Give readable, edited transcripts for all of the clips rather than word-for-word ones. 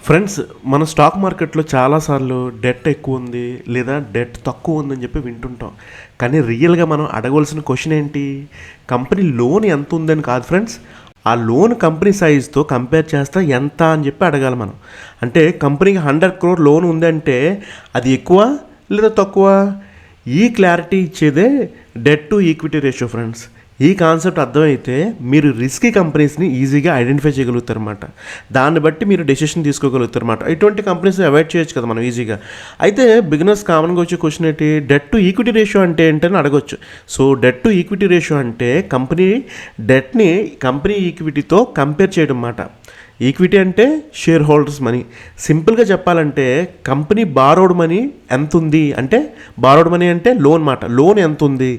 Friends, మన stock మార్కెట్లో చాలాసార్లు డెట్ ఎక్కువ ఉంది లేదా డెట్ తక్కువ ఉందని చెప్పి వింటుంటాం. కానీ రియల్గా మనం అడగవలసిన క్వశ్చన్ ఏంటి? కంపెనీ లోన్ ఎంత ఉందని కాదు ఫ్రెండ్స్, ఆ లోన్ కంపెనీ సైజ్తో కంపేర్ చేస్తే ఎంత అని చెప్పి అడగాలి మనం. అంటే కంపెనీకి 100 crore లోన్ ఉందంటే అది ఎక్కువ లేదా తక్కువ? ఈ క్లారిటీ ఇచ్చేదే debt to equity ratio friends. ఈ కాన్సెప్ట్ అర్థమైతే మీరు రిస్కీ కంపెనీస్ని ఈజీగా ఐడెంటిఫై చేయగలుగుతారు అన్నమాట. దాన్ని బట్టి మీరు డెసిషన్ తీసుకోగలుగుతారు అన్నమాట. ఇటువంటి కంపెనీస్ అవాయిడ్ చేయొచ్చు కదా మనం ఈజీగా. అయితే బిగినర్స్ కామన్గా వచ్చే క్వశ్చన్ ఏంటి, డెట్ టు ఈక్విటీ రేషియో అంటే ఏంటని అడగొచ్చు. So det to equity ratio అంటే కంపెనీ డెట్ని కంపెనీ ఈక్విటీతో కంపేర్ చేయడం అన్నమాట. ఈక్విటీ అంటే షేర్ హోల్డర్స్ మనీ. సింపుల్గా చెప్పాలంటే కంపెనీ బారోడ్ మనీ ఎంత ఉంది అంటే, బారోడ్ మనీ అంటే లోన్ మాట, లోన్ ఎంత ఉంది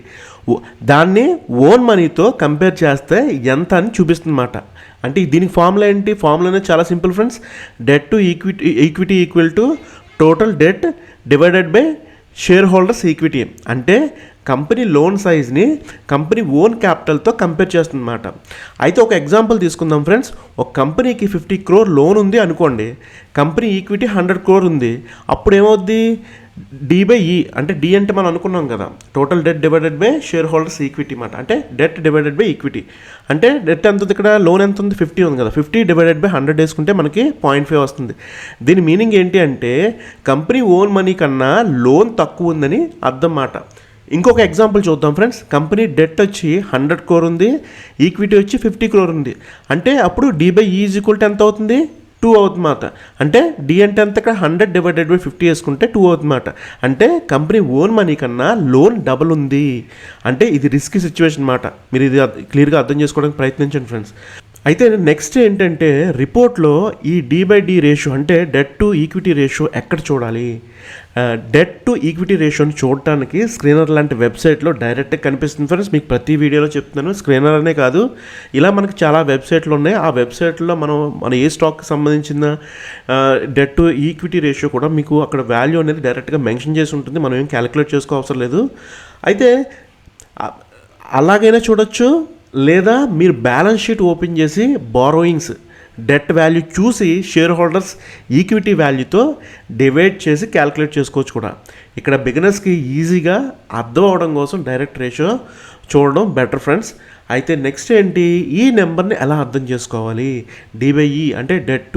దాన్ని ఓన్ మనీతో కంపేర్ చేస్తే ఎంత అని చూపిస్తుందన్నమాట. అంటే దీనికి ఫార్ములా ఏంటి? ఫార్ములా అనేది చాలా simple friends. Debt to equity equal to total debt divided by share holders equity. అంటే కంపెనీ లోన్ సైజ్ని కంపెనీ ఓన్ క్యాపిటల్తో కంపేర్ చేస్తుందన్నమాట. అయితే ఒక ఎగ్జాంపుల్ తీసుకుందాం ఫ్రెండ్స్. ఒక కంపెనీకి 50 crore లోన్ ఉంది అనుకోండి, కంపెనీ ఈక్విటీ 100 crore ఉంది. అప్పుడు ఏమవుద్ది? D/E. అంటే డి అంటే మనం అనుకున్నాం కదా, total debt divided by share holders equity మాట. అంటే డెట్ డివైడెడ్ బై ఈక్విటీ. అంటే డెట్ ఎంత ఉంది ఇక్కడ? లోన్ ఎంత ఉంది? 50 ఉంది కదా, 50 డివైడెడ్ బై 100 వేసుకుంటే మనకి 0.5 వస్తుంది. దీని మీనింగ్ ఏంటి అంటే కంపెనీ ఓన్ మనీ కన్నా లోన్ తక్కువ ఉందని అర్థం మాట. ఇంకొక ఎగ్జాంపుల్ చూద్దాం ఫ్రెండ్స్. కంపెనీ డెట్ వచ్చి 100 crore ఉంది, ఈక్విటీ వచ్చి 50 crore ఉంది. అంటే అప్పుడు D/E ఈక్వల్ టు ఎంత అవుతుంది? 2 అవుతుందన్నమాట. అంటే డి అంటే ఎంత? ఇక్కడ 100 డివైడెడ్ బై 50 వేసుకుంటే 2 అవుతుందన్నమాట. అంటే కంపెనీ ఓన్ మనీ కన్నా లోన్ డబుల్ ఉంది. అంటే ఇది రిస్కీ సిచ్యువేషన్ అన్నమాట. మీరు ఇది క్లియర్గా అర్థం చేసుకోవడానికి ప్రయత్నించండి ఫ్రెండ్స్. అయితే నెక్స్ట్ ఏంటంటే రిపోర్ట్లో ఈ D/D రేషియో అంటే డెట్ టు ఈక్విటీ రేషియో ఎక్కడ చూడాలి? డెట్ టు ఈక్విటీ రేషియోని చూడటానికి స్క్రీనర్ లాంటి వెబ్సైట్లో డైరెక్ట్గా కనిపిస్తుంది ఫ్రెండ్స్. మీకు ప్రతి వీడియోలో చెప్తున్నాను, స్క్రీనర్ అనే కాదు, ఇలా మనకి చాలా వెబ్సైట్లు ఉన్నాయి. ఆ వెబ్సైట్లో మన ఏ స్టాక్కి సంబంధించిన డెట్ టు ఈక్విటీ రేషియో కూడా మీకు అక్కడ వాల్యూ అనేది డైరెక్ట్గా మెన్షన్ చేసి ఉంటుంది. మనం ఏం క్యాలిక్యులేట్ చేసుకో అవసరం లేదు. అయితే అలాగైనా చూడొచ్చు, లేదా మీరు బ్యాలెన్స్ షీట్ ఓపెన్ చేసి బారోయింగ్స్ డెట్ వాల్యూ చూసి షేర్ హోల్డర్స్ ఈక్విటీ వాల్యూతో డివైడ్ చేసి క్యాలిక్యులేట్ చేసుకోవచ్చు కూడా. ఇక్కడ బిగినర్స్కి ఈజీగా అర్థం అవడం కోసం డైరెక్ట్ రేషియో చూడడం బెటర్ ఫ్రెండ్స్. అయితే నెక్స్ట్ ఏంటి, ఈ నెంబర్ని ఎలా అర్థం చేసుకోవాలి? D/E అంటే డెట్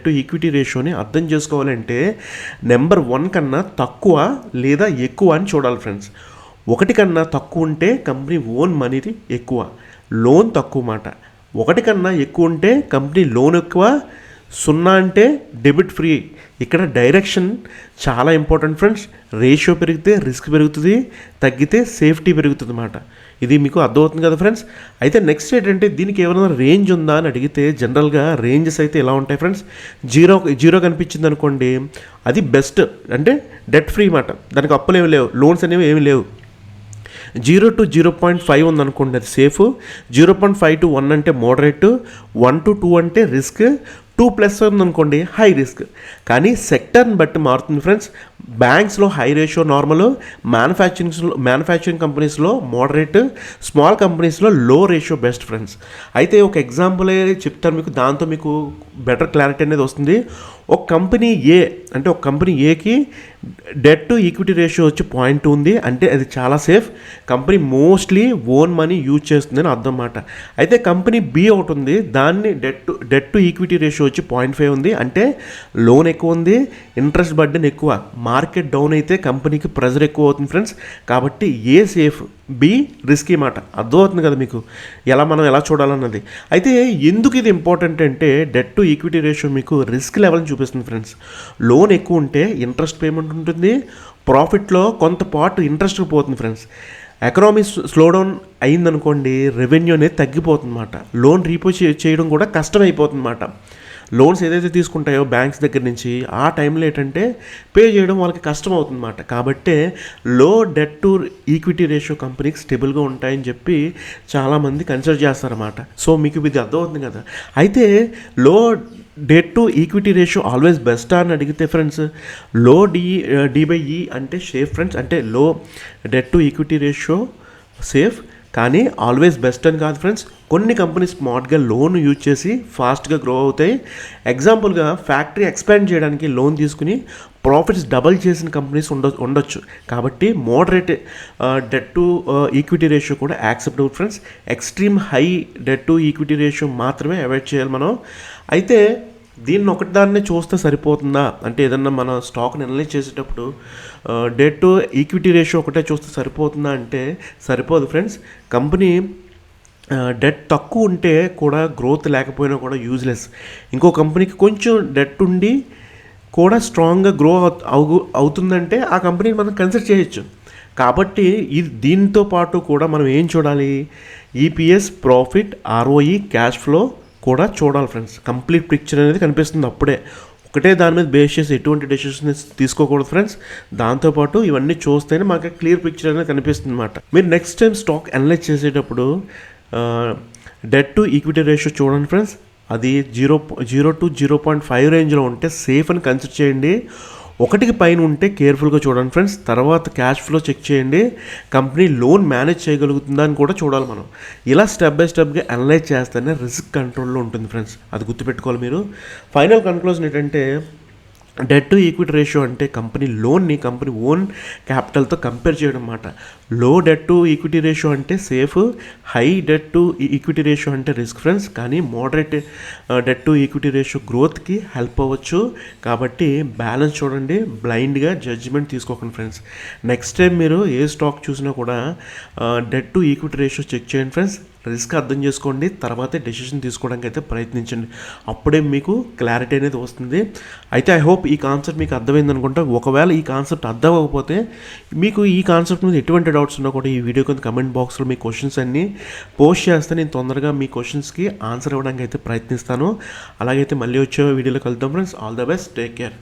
టు ఈక్విటీ రేషియోని అర్థం చేసుకోవాలంటే నెంబర్ 1 కన్నా తక్కువ లేదా ఎక్కువ అని చూడాలి ఫ్రెండ్స్. 1 కన్నా తక్కువ ఉంటే కంపెనీ ఓన్ మనీది ఎక్కువ, లోన్ తక్కువ మాట. 1 కన్నా ఎక్కువ ఉంటే కంపెనీ లోన్ ఎక్కువ, 0 అంటే డెబిట్ ఫ్రీ. ఇక్కడ డైరెక్షన్ చాలా ఇంపార్టెంట్ ఫ్రెండ్స్. రేషియో పెరిగితే రిస్క్ పెరుగుతుంది, తగ్గితే సేఫ్టీ పెరుగుతుంది అన్నమాట. ఇది మీకు అర్థమవుతుంది కదా ఫ్రెండ్స్. అయితే నెక్స్ట్ ఏంటంటే దీనికి ఏమైనా రేంజ్ ఉందా అని అడిగితే జనరల్గా రేంజెస్ అయితే ఎలా ఉంటాయి ఫ్రెండ్స్? జీరో కనిపించింది అనుకోండి, అది బెస్ట్, అంటే డెట్ ఫ్రీ మాట. దానికి అప్పులు ఏమి లేవు, లోన్స్ అనేవి ఏమి లేవు. 0 to 0.5 ఉందనుకోండి, అది సేఫ్. 0.5 to 1 అంటే మోడరేట్, 1 to 2 అంటే రిస్క్, 2+ ఉందనుకోండి హై రిస్క్. కానీ సెక్టర్ని బట్టి మారుతుంది ఫ్రెండ్స్. బ్యాంక్స్లో హై రేషియో నార్మల్, మ్యానుఫ్యాక్చరింగ్ కంపెనీస్లో మోడరేట్, స్మాల్ కంపెనీస్లో లో రేషియో బెస్ట్ ఫ్రెండ్స్. అయితే ఒక ఎగ్జాంపుల్ చెప్తాను మీకు, దాంతో మీకు బెటర్ క్లారిటీ అనేది వస్తుంది. ఒక కంపెనీ ఏకి డెట్ టు ఈక్విటీ రేషియో వచ్చి 0.2 ఉంది అంటే అది చాలా safe. Company mostly own money use చేస్తుందని అర్థం అన్నమాట. అయితే కంపెనీ బి ఒకటి ఉంది, దాన్ని డెట్ టు ఈక్విటీ రేషియో వచ్చి 0.5 ఉంది అంటే లోన్ ఎక్కువ ఉంది, ఇంట్రెస్ట్ బర్డెన్ ఎక్కువ. మార్కెట్ డౌన్ అయితే కంపెనీకి ప్రెజర్ ఎక్కువ అవుతుంది ఫ్రెండ్స్. కాబట్టి ఏ సేఫ్, బి రిస్కీ మాట. అర్థమవుతుంది కదా మీకు మనం ఎలా చూడాలన్నది. అయితే ఎందుకు ఇది ఇంపార్టెంట్ అంటే డెట్ టు ఈక్విటీ రేషియో మీకు రిస్క్ లెవెల్ని చూపిస్తుంది ఫ్రెండ్స్. లోన్ ఎక్కువ ఉంటే ఇంట్రెస్ట్ పేమెంట్ ఉంటుంది, ప్రాఫిట్లో కొంత పార్ట్ ఇంట్రెస్ట్ పోతుంది ఫ్రెండ్స్. ఎకనామీ స్లోడౌన్ అయిందనుకోండి, రెవెన్యూ అనేది తగ్గిపోతుంది అన్నమాట. లోన్ రీపే చేయడం కూడా కష్టమైపోతుంది అన్నమాట. లోన్స్ ఏదైతే తీసుకుంటాయో బ్యాంక్స్ దగ్గర నుంచి, ఆ టైంలో ఏంటంటే పే చేయడం వాళ్ళకి కష్టం అవుతుందన్నమాట. కాబట్టి లో డెట్ టు ఈక్విటీ రేషియో కంపెనీకి స్టేబుల్గా ఉంటాయని చెప్పి చాలామంది కన్సిడర్ చేస్తారన్నమాట. సో మీకు ఇది అర్థమవుతుంది కదా. అయితే లో debt to equity ratio always best అని అడిగితే ఫ్రెండ్స్, లో D/E అంటే సేఫ్ ఫ్రెండ్స్. అంటే లో debt to equity ratio safe, కానీ ఆల్వేస్ బెస్ట్ అని కాదు ఫ్రెండ్స్. కొన్ని కంపెనీస్ స్మార్ట్గా లోన్ యూజ్ చేసి ఫాస్ట్గా గ్రో అవుతాయి. ఎగ్జాంపుల్గా ఫ్యాక్టరీ ఎక్స్పాండ్ చేయడానికి లోన్ తీసుకుని ప్రాఫిట్స్ డబల్ చేసిన కంపెనీస్ ఉండొచ్చు. కాబట్టి moderate debt to equity ratio కూడా acceptable friends. Extreme high debt to equity ratio మాత్రమే అవాయిడ్ చేయాలి మనం. అయితే దీన్ని ఒకటిదాన్నే చూస్తే సరిపోతుందా అంటే ఏదన్నా మన స్టాక్ని అనలైజ్ చేసేటప్పుడు డెట్ టు ఈక్విటీ రేషియో ఒకటే చూస్తే సరిపోతుందా అంటే సరిపోదు ఫ్రెండ్స్. కంపెనీ డెట్ తక్కువ ఉంటే కూడా గ్రోత్ లేకపోయినా కూడా యూజ్లెస్. ఇంకో కంపెనీకి కొంచెం డెట్ ఉండి కూడా స్ట్రాంగ్గా గ్రో అవుతుందంటే ఆ కంపెనీని మనం కన్సిడర్ చేయొచ్చు. కాబట్టి దీంతో పాటు కూడా మనం ఏం చూడాలి, EPS, profit, ROE, cash flow కూడా చూడాలి ఫ్రెండ్స్. కంప్లీట్ పిక్చర్ అనేది కనిపిస్తుంది అప్పుడే. ఒకటే దాని మీద బేస్ చేసి ఎటువంటి డెసిషన్స్ తీసుకోకూడదు ఫ్రెండ్స్. దాంతోపాటు ఇవన్నీ చూస్తేనే మాకు క్లియర్ పిక్చర్ అనేది కనిపిస్తుంది అనమాట. మీరు నెక్స్ట్ టైం స్టాక్ అనలైజ్ చేసేటప్పుడు డెట్ టు ఈక్విటీ రేషియో చూడండి ఫ్రెండ్స్. అది 0 to 0.5 రేంజ్లో ఉంటే సేఫ్ అని కన్సిడర్ చేయండి. 1కి పైన ఉంటే కేర్ఫుల్గా చూడండి ఫ్రెండ్స్. తర్వాత క్యాష్ ఫ్లో చెక్ చేయండి. కంపెనీ లోన్ మేనేజ్ చేయగలుగుతుందా అని కూడా చూడాలి మనం. ఇలా స్టెప్ బై స్టెప్గా అనలైజ్ చేస్తేనే రిస్క్ కంట్రోల్లో ఉంటుంది ఫ్రెండ్స్. అది గుర్తుపెట్టుకోవాలి మీరు. ఫైనల్ కన్క్లూజన్ ఏంటంటే డెట్ టు ఈక్విటీ రేషియో అంటే కంపెనీ లోన్ని కంపెనీ ఓన్ క్యాపిటల్తో కంపేర్ చేయడం అన్నమాట. Low debt to equity ratio అంటే safe, high debt to equity ratio అంటే రిస్క్ ఫ్రెండ్స్. కానీ moderate debt to equity ratio గ్రోత్కి హెల్ప్ అవ్వచ్చు. కాబట్టి బ్యాలెన్స్ చూడండి, బ్లైండ్గా జడ్జిమెంట్ తీసుకోకండి ఫ్రెండ్స్. నెక్స్ట్ టైం మీరు ఏ స్టాక్ చూసినా కూడా debt to equity ratio check చేయండి ఫ్రెండ్స్. రిస్క్ అర్థం చేసుకోండి, తర్వాతే డెసిషన్ తీసుకోవడానికి అయితే ప్రయత్నించండి. అప్పుడే మీకు క్లారిటీ అనేది వస్తుంది. అయితే ఐ హోప్ ఈ కాన్సెప్ట్ మీకు అర్థమైంది అనుకుంటా. ఒకవేళ ఈ కాన్సెప్ట్ అర్థం అవ్వకపోతే మీకు ఈ కాన్సెప్ట్ మీద ఎటువంటి డౌట్స్ ఉన్నా కూడా ఈ వీడియో కింద కమెంట్ బాక్స్లో మీ క్వశ్చన్స్ అన్నీ పోస్ట్ చేస్తే నేను తొందరగా మీ క్వశ్చన్స్కి ఆన్సర్ ఇవ్వడానికి అయితే ప్రయత్నిస్తాను. అలాగైతే మళ్ళీ వచ్చే వీడియోలో కలుద్దాం friends. All the best, take care.